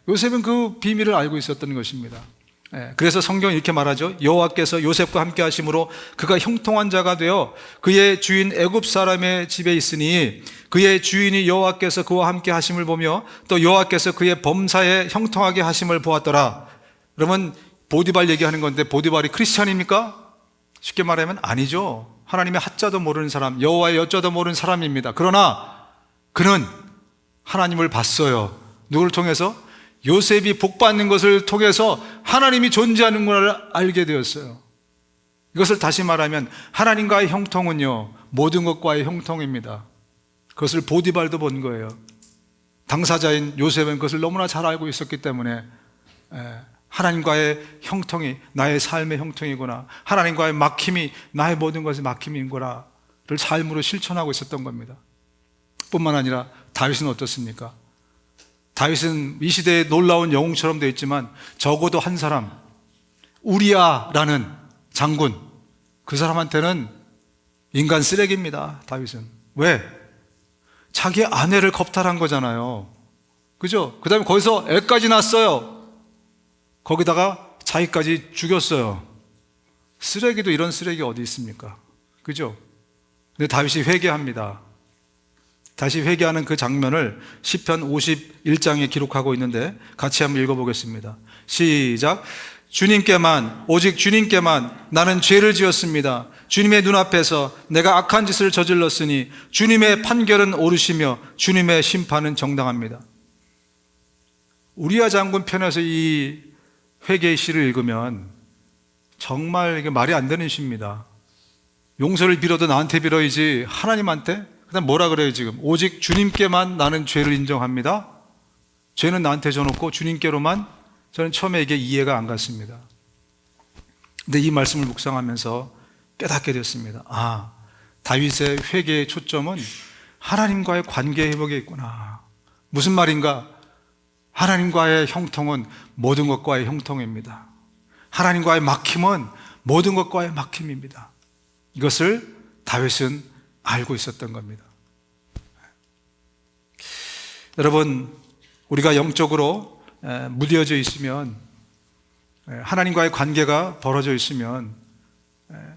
요셉은 그 비밀을 알고 있었던 것입니다. 그래서 성경은 이렇게 말하죠. 여호와께서 요셉과 함께 하심으로 그가 형통한 자가 되어 그의 주인 애굽 사람의 집에 있으니 그의 주인이 여호와께서 그와 함께 하심을 보며 또 여호와께서 그의 범사에 형통하게 하심을 보았더라. 그러면 보디발 얘기하는 건데 보디발이 크리스찬입니까? 쉽게 말하면 아니죠. 하나님의 하자도 모르는 사람, 여호와의 여자도 모르는 사람입니다. 그러나 그는 하나님을 봤어요. 누구를 통해서? 요셉이 복받는 것을 통해서 하나님이 존재하는 걸 알게 되었어요. 이것을 다시 말하면 하나님과의 형통은요, 모든 것과의 형통입니다. 그것을 보디발도 본 거예요. 당사자인 요셉은 그것을 너무나 잘 알고 있었기 때문에 하나님과의 형통이 나의 삶의 형통이구나, 하나님과의 막힘이 나의 모든 것의 막힘인구나를 삶으로 실천하고 있었던 겁니다. 뿐만 아니라 다윗은 어떻습니까? 다윗은 이 시대에 놀라운 영웅처럼 되어 있지만 적어도 한 사람, 우리야라는 장군, 그 사람한테는 인간 쓰레기입니다. 다윗은. 왜? 자기 아내를 겁탈한 거잖아요. 그죠? 그 다음에 거기서 애까지 낳았어요. 거기다가 자기까지 죽였어요. 쓰레기도 이런 쓰레기 어디 있습니까? 그죠? 근데 다윗이 회개합니다. 다시 회개하는 그 장면을 시편 51장에 기록하고 있는데 같이 한번 읽어보겠습니다. 시작. 주님께만, 오직 주님께만 나는 죄를 지었습니다. 주님의 눈앞에서 내가 악한 짓을 저질렀으니 주님의 판결은 옳으시며 주님의 심판은 정당합니다. 우리야 장군 편에서 이 회개의 시를 읽으면 정말 이게 말이 안 되는 시입니다. 용서를 빌어도 나한테 빌어야지 하나님한테? 그다음 뭐라 그래요 지금? 오직 주님께만 나는 죄를 인정합니다. 죄는 나한테 져놓고 주님께로만. 저는 처음에 이게 이해가 안 갔습니다. 근데 이 말씀을 묵상하면서 깨닫게 됐습니다. 아, 다윗의 회개의 초점은 하나님과의 관계 회복에 있구나. 무슨 말인가? 하나님과의 형통은 모든 것과의 형통입니다. 하나님과의 막힘은 모든 것과의 막힘입니다. 이것을 다윗은 알고 있었던 겁니다. 여러분, 우리가 영적으로 무뎌져 있으면, 하나님과의 관계가 벌어져 있으면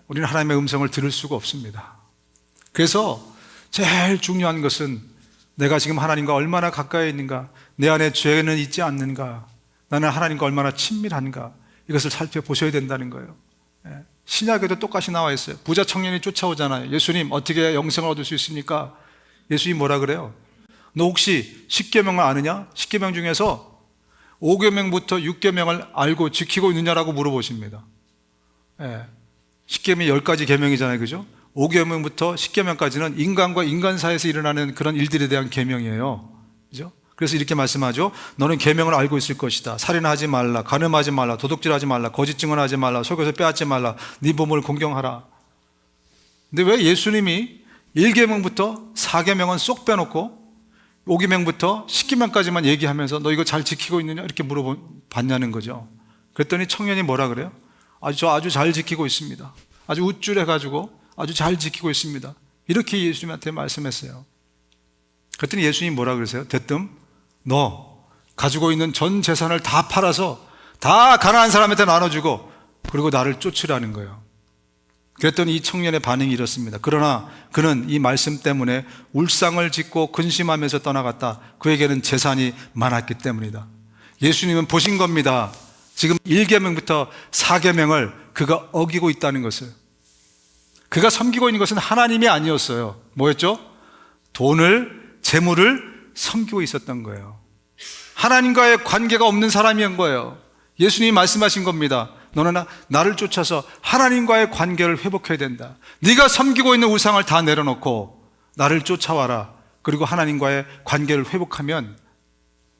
우리는 하나님의 음성을 들을 수가 없습니다. 그래서 제일 중요한 것은 내가 지금 하나님과 얼마나 가까이 있는가, 내 안에 죄는 있지 않는가, 나는 하나님과 얼마나 친밀한가, 이것을 살펴보셔야 된다는 거예요. 신약에도 똑같이 나와 있어요. 부자 청년이 쫓아오잖아요. 예수님, 어떻게 영생을 얻을 수 있습니까? 예수님 뭐라 그래요? 너 혹시 10계명을 아느냐? 10계명 중에서 5계명부터 6계명을 알고 지키고 있느냐라고 물어보십니다. 10계명이 10가지 계명이잖아요. 그죠? 5계명부터 10계명까지는 인간과 인간 사이에서 일어나는 그런 일들에 대한 계명이에요. 그죠? 그래서 이렇게 말씀하죠. 너는 계명을 알고 있을 것이다. 살인하지 말라, 간음하지 말라, 도둑질하지 말라, 거짓 증언하지 말라, 속여서 빼앗지 말라, 네 몸을 공경하라. 근데 왜 예수님이 1계명부터 4계명은 쏙 빼놓고 5계명부터 10계명까지만 얘기하면서 너 이거 잘 지키고 있느냐 이렇게 물어봤냐는 거죠. 그랬더니 청년이 뭐라 그래요? 아주 잘 지키고 있습니다. 아주 우쭐해가지고 아주 잘 지키고 있습니다. 이렇게 예수님한테 말씀했어요. 그랬더니 예수님이 뭐라 그러세요? 대뜸 너 가지고 있는 전 재산을 다 팔아서 다 가난한 사람한테 나눠주고 그리고 나를 쫓으라는 거예요. 그랬더니 이 청년의 반응이 이렇습니다. 그러나 그는 이 말씀 때문에 울상을 짓고 근심하면서 떠나갔다. 그에게는 재산이 많았기 때문이다. 예수님은 보신 겁니다. 지금 1계명부터 4계명을 그가 어기고 있다는 것을. 그가 섬기고 있는 것은 하나님이 아니었어요. 뭐였죠? 돈을, 재물을 섬기고 있었던 거예요. 하나님과의 관계가 없는 사람이었던 거예요. 예수님이 말씀하신 겁니다. 너는 나를 쫓아서 하나님과의 관계를 회복해야 된다. 네가 섬기고 있는 우상을 다 내려놓고 나를 쫓아와라. 그리고 하나님과의 관계를 회복하면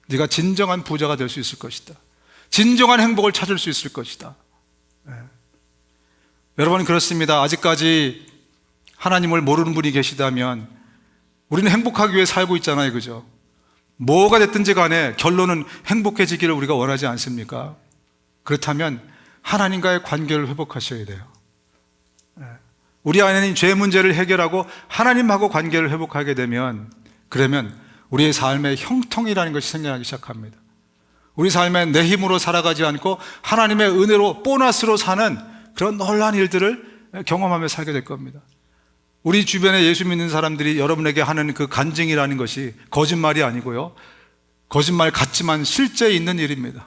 네가 진정한 부자가 될 수 있을 것이다. 진정한 행복을 찾을 수 있을 것이다. 여러분, 그렇습니다. 아직까지 하나님을 모르는 분이 계시다면 우리는 행복하기 위해 살고 있잖아요. 그죠? 뭐가 됐든지 간에 결론은 행복해지기를 우리가 원하지 않습니까? 그렇다면 하나님과의 관계를 회복하셔야 돼요. 우리 안에는 죄 문제를 해결하고 하나님하고 관계를 회복하게 되면, 그러면 우리의 삶에 형통이라는 것이 생겨나기 시작합니다. 우리 삶에 내 힘으로 살아가지 않고 하나님의 은혜로 보너스로 사는 그런 놀라운 일들을 경험하며 살게 될 겁니다. 우리 주변에 예수 믿는 사람들이 여러분에게 하는 그 간증이라는 것이 거짓말이 아니고요, 거짓말 같지만 실제 있는 일입니다.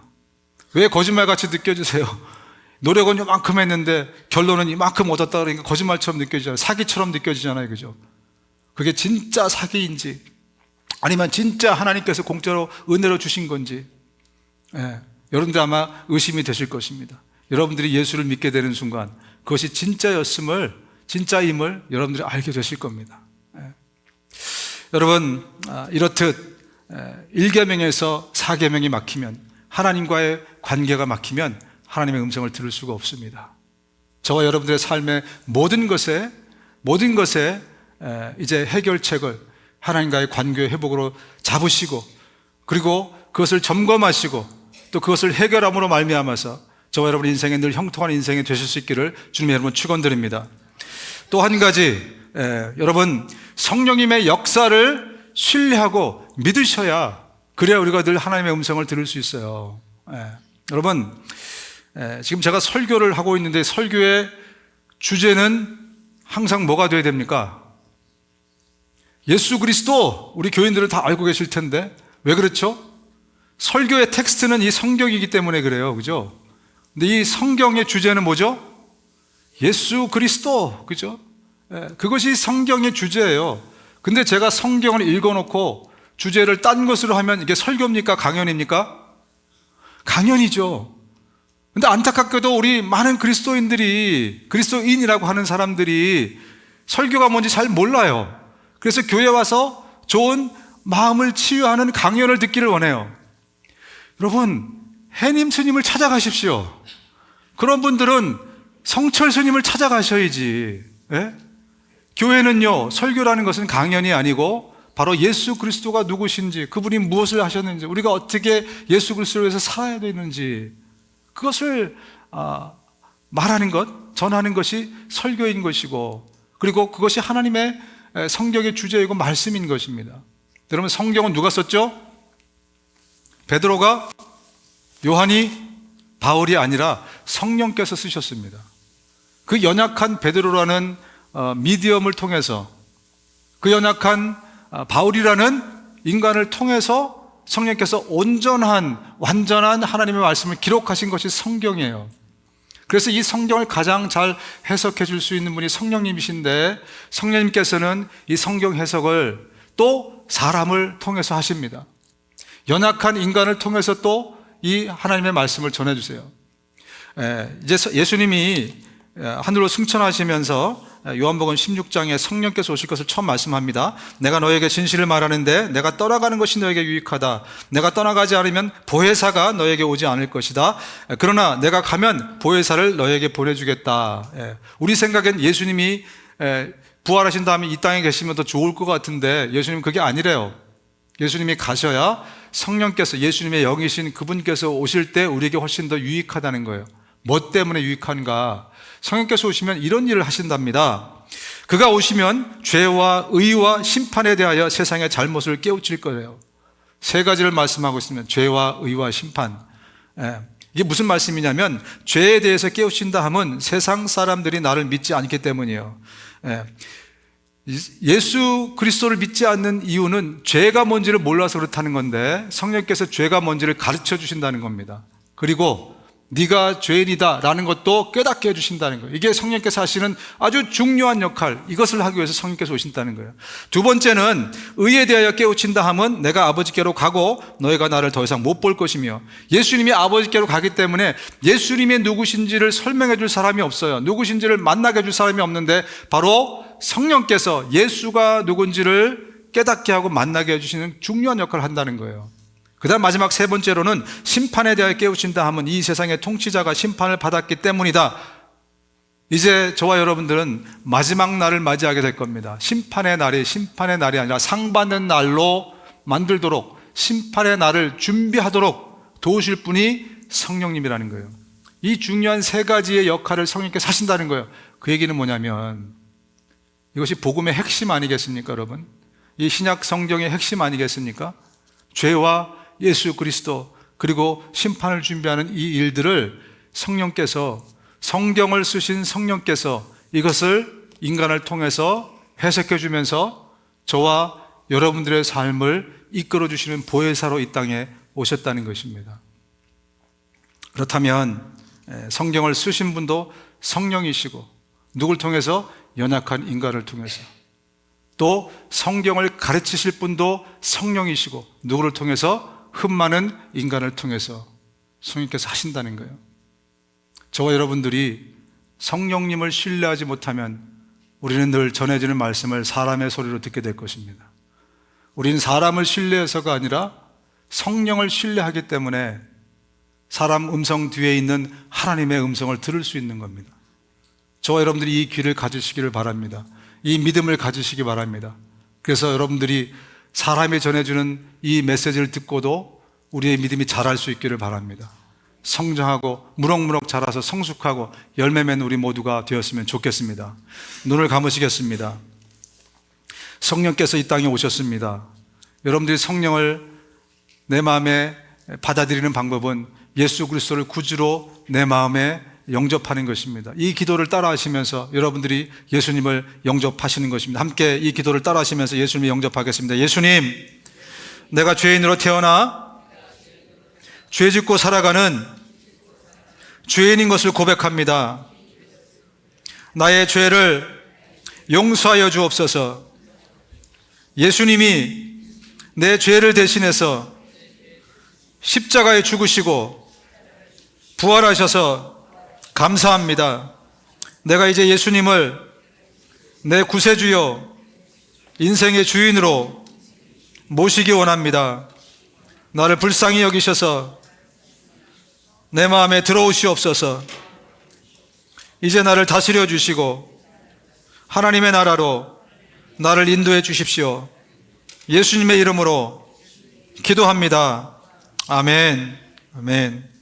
왜 거짓말같이 느껴지세요? 노력은 이만큼 했는데 결론은 이만큼 얻었다 그러니까 거짓말처럼 느껴지잖아요. 사기처럼 느껴지잖아요. 그죠? 그게 진짜 사기인지 아니면 진짜 하나님께서 공짜로 은혜로 주신 건지, 여러분들 아마 의심이 되실 것입니다. 여러분들이 예수를 믿게 되는 순간 그것이 진짜임을 여러분들이 알게 되실 겁니다. 여러분, 이렇듯 1계명에서 4계명이 막히면, 하나님과의 관계가 막히면 하나님의 음성을 들을 수가 없습니다. 저와 여러분들의 삶의 모든 것에 이제 해결책을 하나님과의 관계 회복으로 잡으시고, 그리고 그것을 점검하시고 또 그것을 해결함으로 말미암아서 저와 여러분 인생에 늘 형통한 인생이 되실 수 있기를 주님의 여러분 축원드립니다. 또 한 가지, 여러분, 성령님의 역사를 신뢰하고 믿으셔야, 그래야 우리가 늘 하나님의 음성을 들을 수 있어요. 여러분, 지금 제가 설교를 하고 있는데 설교의 주제는 항상 뭐가 되어야 됩니까? 예수 그리스도. 우리 교인들은 다 알고 계실 텐데 왜 그렇죠? 설교의 텍스트는 이 성경이기 때문에 그래요. 그죠? 근데 이 성경의 주제는 뭐죠? 예수 그리스도. 그죠? 그것이 성경의 주제예요. 근데 제가 성경을 읽어놓고 주제를 딴 것으로 하면 이게 설교입니까? 강연입니까? 강연이죠. 근데 안타깝게도 우리 많은 그리스도인이라고 하는 사람들이 설교가 뭔지 잘 몰라요. 그래서 교회 와서 좋은 마음을 치유하는 강연을 듣기를 원해요. 여러분, 해님 스님을 찾아가십시오. 그런 분들은 성철 스님을 찾아가셔야지. 예? 교회는요, 설교라는 것은 강연이 아니고 바로 예수 그리스도가 누구신지, 그분이 무엇을 하셨는지, 우리가 어떻게 예수 그리스도를 위해서 살아야 되는지, 그것을 말하는 것, 전하는 것이 설교인 것이고, 그리고 그것이 하나님의 성경의 주제이고 말씀인 것입니다. 여러분, 성경은 누가 썼죠? 베드로가, 요한이, 바울이 아니라 성령께서 쓰셨습니다. 그 연약한 베드로라는 미디엄을 통해서, 그 연약한 바울이라는 인간을 통해서 성령께서 온전한, 완전한 하나님의 말씀을 기록하신 것이 성경이에요. 그래서 이 성경을 가장 잘 해석해 줄 수 있는 분이 성령님이신데, 성령님께서는 이 성경 해석을 또 사람을 통해서 하십니다. 연약한 인간을 통해서 또 이 하나님의 말씀을 전해주세요. 이제 예수님이 하늘로 승천하시면서 요한복음 16장에 성령께서 오실 것을 처음 말씀합니다. 내가 너에게 진실을 말하는데 내가 떠나가는 것이 너에게 유익하다. 내가 떠나가지 않으면 보혜사가 너에게 오지 않을 것이다. 그러나 내가 가면 보혜사를 너에게 보내주겠다. 우리 생각엔 예수님이 부활하신 다음에 이 땅에 계시면 더 좋을 것 같은데 예수님은 그게 아니래요. 예수님이 가셔야 성령께서, 예수님의 영이신 그분께서 오실 때 우리에게 훨씬 더 유익하다는 거예요. 뭐 때문에 유익한가? 성령께서 오시면 이런 일을 하신답니다. 그가 오시면 죄와 의와 심판에 대하여 세상의 잘못을 깨우칠 거예요. 세 가지를 말씀하고 있습니다. 죄와 의와 심판. 이게 무슨 말씀이냐면, 죄에 대해서 깨우친다 하면 세상 사람들이 나를 믿지 않기 때문이에요. 예수 그리스도를 믿지 않는 이유는 죄가 뭔지를 몰라서 그렇다는 건데, 성령께서 죄가 뭔지를 가르쳐 주신다는 겁니다. 그리고 네가 죄인이다 라는 것도 깨닫게 해주신다는 거예요. 이게 성령께서 하시는 아주 중요한 역할, 이것을 하기 위해서 성령께서 오신다는 거예요. 두 번째는 의에 대하여 깨우친다 하면 내가 아버지께로 가고 너희가 나를 더 이상 못 볼 것이며, 예수님이 아버지께로 가기 때문에 예수님이 누구신지를 설명해 줄 사람이 없어요. 누구신지를 만나게 해줄 사람이 없는데 바로 성령께서 예수가 누군지를 깨닫게 하고 만나게 해주시는 중요한 역할을 한다는 거예요. 그 다음 마지막 세 번째로는 심판에 대하여 깨우친다 하면 이 세상의 통치자가 심판을 받았기 때문이다. 이제 저와 여러분들은 마지막 날을 맞이하게 될 겁니다. 심판의 날이 아니라 상받는 날로 만들도록, 심판의 날을 준비하도록 도우실 분이 성령님이라는 거예요. 이 중요한 세 가지의 역할을 성령께서 하신다는 거예요. 그 얘기는 뭐냐면, 이것이 복음의 핵심 아니겠습니까, 여러분? 이 신약 성경의 핵심 아니겠습니까? 죄와 예수 그리스도, 그리고 심판을 준비하는 이 일들을 성령께서, 성경을 쓰신 성령께서 이것을 인간을 통해서 해석해 주면서 저와 여러분들의 삶을 이끌어 주시는 보혜사로 이 땅에 오셨다는 것입니다. 그렇다면 성경을 쓰신 분도 성령이시고, 누굴 통해서? 연약한 인간을 통해서. 또 성경을 가르치실 분도 성령이시고, 누구를 통해서? 흠 많은 인간을 통해서 성령께서 하신다는 거예요. 저와 여러분들이 성령님을 신뢰하지 못하면 우리는 늘 전해지는 말씀을 사람의 소리로 듣게 될 것입니다. 우리는 사람을 신뢰해서가 아니라 성령을 신뢰하기 때문에 사람 음성 뒤에 있는 하나님의 음성을 들을 수 있는 겁니다. 저와 여러분들이 이 귀를 가지시기를 바랍니다. 이 믿음을 가지시기 바랍니다. 그래서 여러분들이 사람이 전해주는 이 메시지를 듣고도 우리의 믿음이 자랄 수 있기를 바랍니다. 성장하고 무럭무럭 자라서 성숙하고 열매 맺는 우리 모두가 되었으면 좋겠습니다. 눈을 감으시겠습니다. 성령께서 이 땅에 오셨습니다. 여러분들이 성령을 내 마음에 받아들이는 방법은 예수 그리스도를 구주로 내 마음에 영접하는 것입니다. 이 기도를 따라 하시면서 여러분들이 예수님을 영접하시는 것입니다. 함께 이 기도를 따라 하시면서 예수님을 영접하겠습니다. 예수님, 내가 죄인으로 태어나 죄 짓고 살아가는 죄인인 것을 고백합니다. 나의 죄를 용서하여 주옵소서. 예수님이 내 죄를 대신해서 십자가에 죽으시고 부활하셔서 감사합니다. 내가 이제 예수님을 내 구세주요 인생의 주인으로 모시기 원합니다. 나를 불쌍히 여기셔서 내 마음에 들어오시옵소서. 이제 나를 다스려 주시고 하나님의 나라로 나를 인도해 주십시오. 예수님의 이름으로 기도합니다. 아멘. 아멘.